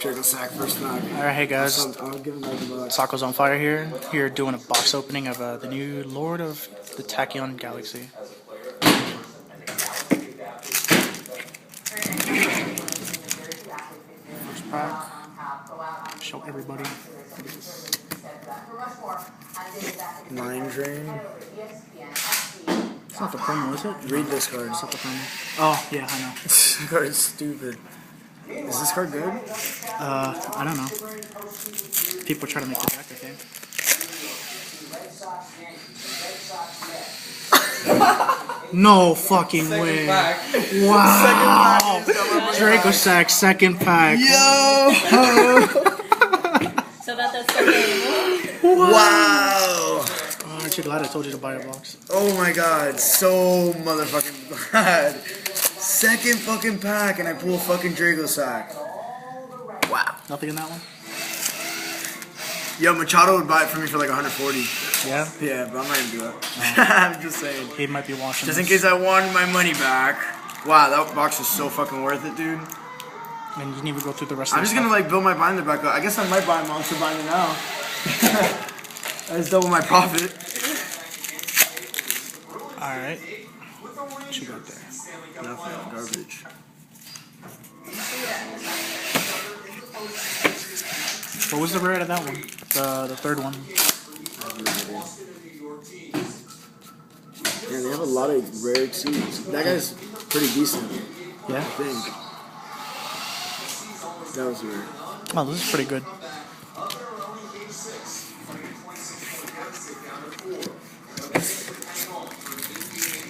Draco sack first knock. Alright, hey guys. I'll give him the box. TacosOnFire here. Here doing a box opening of the new Lord of the Tachyeon Galaxy. First pack. Show everybody. Mind Drain. It's not the promo, is it? Read this card. It's not the promo. Oh, yeah, I know. This card is stupid. Is this card good? I don't know. People try to make the deck, I think. No fucking way. Wow. Draco Sack, second pack. Yo! So that's okay. Wow! Oh, aren't you glad I told you to buy a box? Oh my god, so motherfucking glad. Second fucking pack and I pull a fucking Draco sack. Wow. Nothing in that one? Yo, Machado would buy it for me for like 140. Yeah? Yeah, but I'm not gonna do it. I'm just saying. He might be watching Just in this. case I wanted my money back. Wow, that box is so fucking worth it, dude. And you didn't even go through the rest of I'm just gonna like build my binder back up. I guess I might buy a monster binder now. That's double my profit. Alright. What you got there? Nothing, garbage. What was the rare out of that one? The third one. Yeah, they have a lot of rare exceeds. That guy's pretty decent, Yeah? I think. That was rare. Oh, this is pretty good.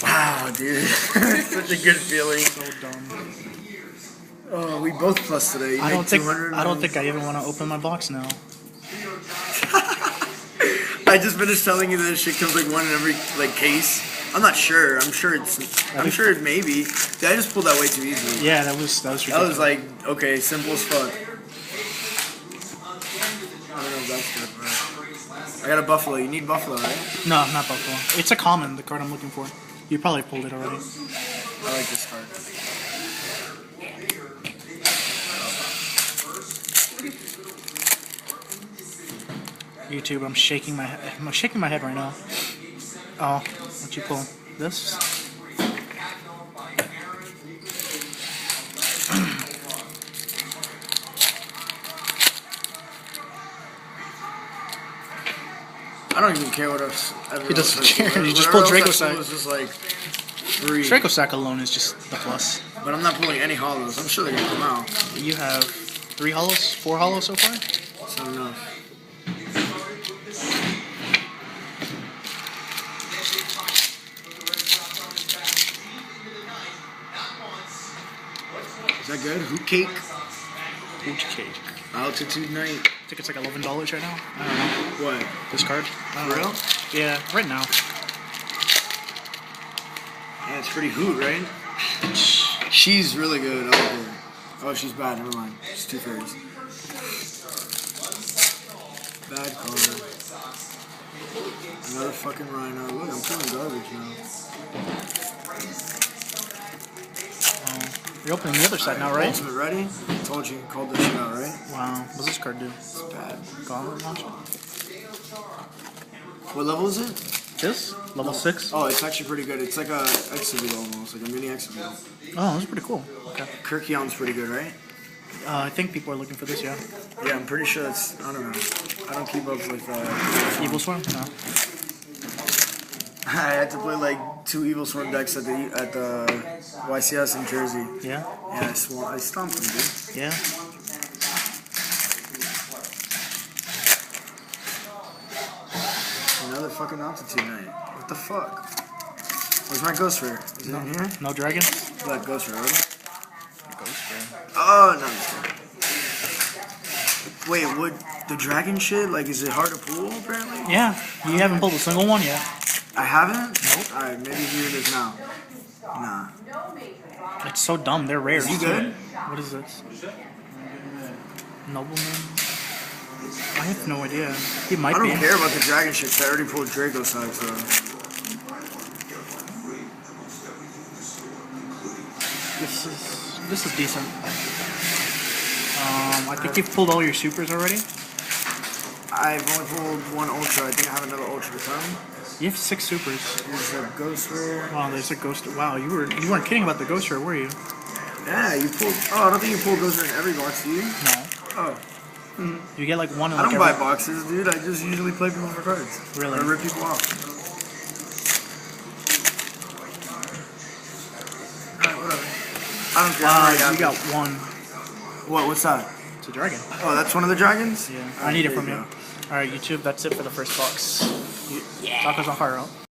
Wow, dude. Such a good feeling. So dumb. Oh, we both plus today. You I don't made think 200. I don't think I even want to open my box now. I just finished telling you that this shit comes like one in every like case. I'm not sure. I'm sure it maybe. Dude, I just pulled that way too easily. Yeah, that was That ridiculous. was like, okay, simple as fuck. I don't know if that's good, bro. I got a Buffalo. You need Buffalo, right? No, not Buffalo. It's a common, the card I'm looking for. You probably pulled it already. I like this card. YouTube, I'm shaking my head right now. Oh, what you pull? This? I don't even care what else. He doesn't care. You just pulled Draco Sack. It was just like free. Draco Sack alone is just the plus. But I'm not pulling any hollows. I'm sure they're gonna come out. You have 3 hollows, 4 hollows so far? That's not enough. Is that good? Hoot cake? Hooch cake. Altitude night. I think it's like $11 right now. I don't know. What? This card? I don't For know. real? Yeah, right now. Yeah, it's pretty hoot, right? She's really good. I like her. Oh, she's bad. Never mind. She's 2 fairies. Bad card. Another fucking rhino. Look, I'm pulling garbage now. You're opening the other side now, right? Ultimate ready? Told you. Called this shit out, right? Wow. What's this card do? It's bad. Gauntlet launcher? What level is it? This? Level 6? Oh, it's actually pretty good. It's like a exhibit almost, like a mini exhibit. Oh, that's pretty cool. Okay. Tachyeon's pretty good, right? I think people are looking for this, yeah. Yeah, I'm pretty sure that's. I don't know. I don't keep up with. Evil Swarm? No. I had to play like 2 Evil Swarm decks at the YCS in Jersey. Yeah? Yeah, I stomped them, dude. Yeah? Another fucking altitude night. What the fuck? Where's my Ghost Rare? Is it in here? No dragon? Black Ghost Rare, right? Ghost Rare. Oh, no, I'm just kidding. Wait, what? The dragon shit? Like, is it hard to pull, apparently? Yeah. You haven't pulled a single one yet. I haven't? Nope. Alright, maybe here it is now. Nah. It's so dumb. They're rare. Is he good? What is this? Nobleman? I have no idea. He might I be. don't care about the dragon shit, 'cause I already pulled Draco Sack, so. This is decent. I think you've pulled all your supers already. I've only pulled one ultra. I think I have another ultra to come. You have 6 supers. There's a ghost roll. Wow, there's a ghost. Wow, you weren't kidding about the ghost roll, were you? Yeah, you pulled. Oh, I don't think you pulled ghost roll in every box, do you? No. Oh. You get like one in I like don't buy every... boxes, dude. I just usually play people for cards. Really? Or rip people off. Alright, whatever. I don't care. I Wow, already have you got it. one. What's that? It's a dragon. Oh, that's one of the dragons? Yeah. Alright, I need it there from you. go. Alright, YouTube, that's it for the first box. Tacos on fire.